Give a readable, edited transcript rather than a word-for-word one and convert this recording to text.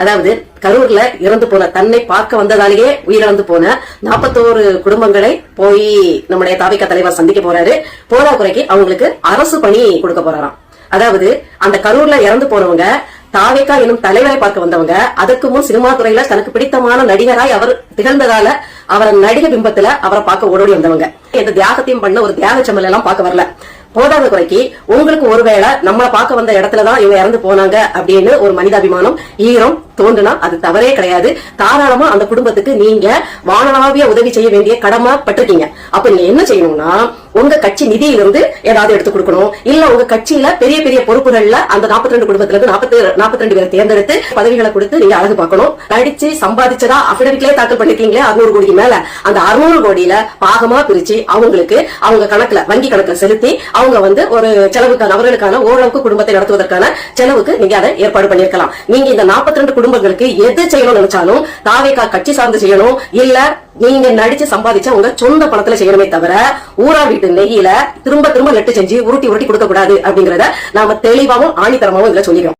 அதாவது கரூர்ல இறந்து போன தன்னை பார்க்க வந்ததாலேயே உயிரிழந்து போன 41 குடும்பங்களை போய் நம்முடைய தாவிக தலைவர் சந்திக்க போறாரு. போராக்குறைக்கு அவங்களுக்கு அரசு பணி கொடுக்க போறாராம். அதாவது அந்த கரூர்ல இறந்து போனவங்க தாவேகா எனும் தலைவரை பார்க்க வந்தவங்க அதற்கு முன் சினிமா துறையில தனக்கு பிடித்தமான நடிகராய் அவர் திகழ்ந்ததால அவரை நடிக பிம்பத்துல அவரை பார்க்க ஓடோடி வந்தவங்க. எந்த தியாகத்தையும் பண்ண ஒரு தியாக சம்பளம் எல்லாம் பார்க்க வரல. போதாத குறைக்கு உங்களுக்கு ஒருவேளை நம்மளை பார்க்க வந்த இடத்துலதான் இவங்க இறந்து போனாங்க அப்படின்னு ஒரு மனிதாபிமானம் ஈரம் தோன்றுனா அது தவறே கிடையாது. தாராளமா அந்த குடும்பத்துக்கு நீங்க வானளாவிய உதவி செய்ய வேண்டிய கடமை பட்டிருக்கீங்க. அப்ப நீங்க என்ன செய்யணும்னா உங்க கட்சி நிதியிலிருந்து ஏதாவது எடுத்து கொடுக்கணும். இல்ல உங்க கட்சியில பெரிய பெரிய பொறுப்புகள்ல அந்த 42 குடும்பத்துல இருந்து 42 பேரை தேர்ந்தெடுத்து பதவிகளை கொடுத்து நீங்க அழகு பார்க்கணும். நடிச்சு சம்பாதிச்சதா அபிடவிட்லயே தாக்கல் பண்ணிருக்கீங்களே 600 கோடிக்கு மேல, அந்த 600 கோடியில பாகமா பிரிச்சு அவங்களுக்கு அவங்க கணக்குல வங்கி கணக்குல செலுத்தி அவங்க ஒரு செலவுக்கான அவர்களுக்கான ஓரளவுக்கு குடும்பத்தை நடத்துவதற்கான செலவுக்கு நீங்க அதை ஏற்பாடு பண்ணிருக்கலாம். நீங்க இந்த 42 குடும்பங்களுக்கு எது செய்யணும்னு நினைச்சாலும் தாவேகா கட்சி சார்ந்து செய்யணும். இல்ல நீங்க நடிச்சு சம்பாதிச்சா உங்க சொந்த பணத்துல செய்யணுமே தவிர ஊரா வீட்டு நெய்யில திரும்ப திரும்ப லெட்டு செஞ்சு உருட்டி கொடுக்க கூடாது அப்படிங்கறத நாம தெளிவாவும் ஆணித்தரமாவும் இதுல சொல்லிக்கிறோம்.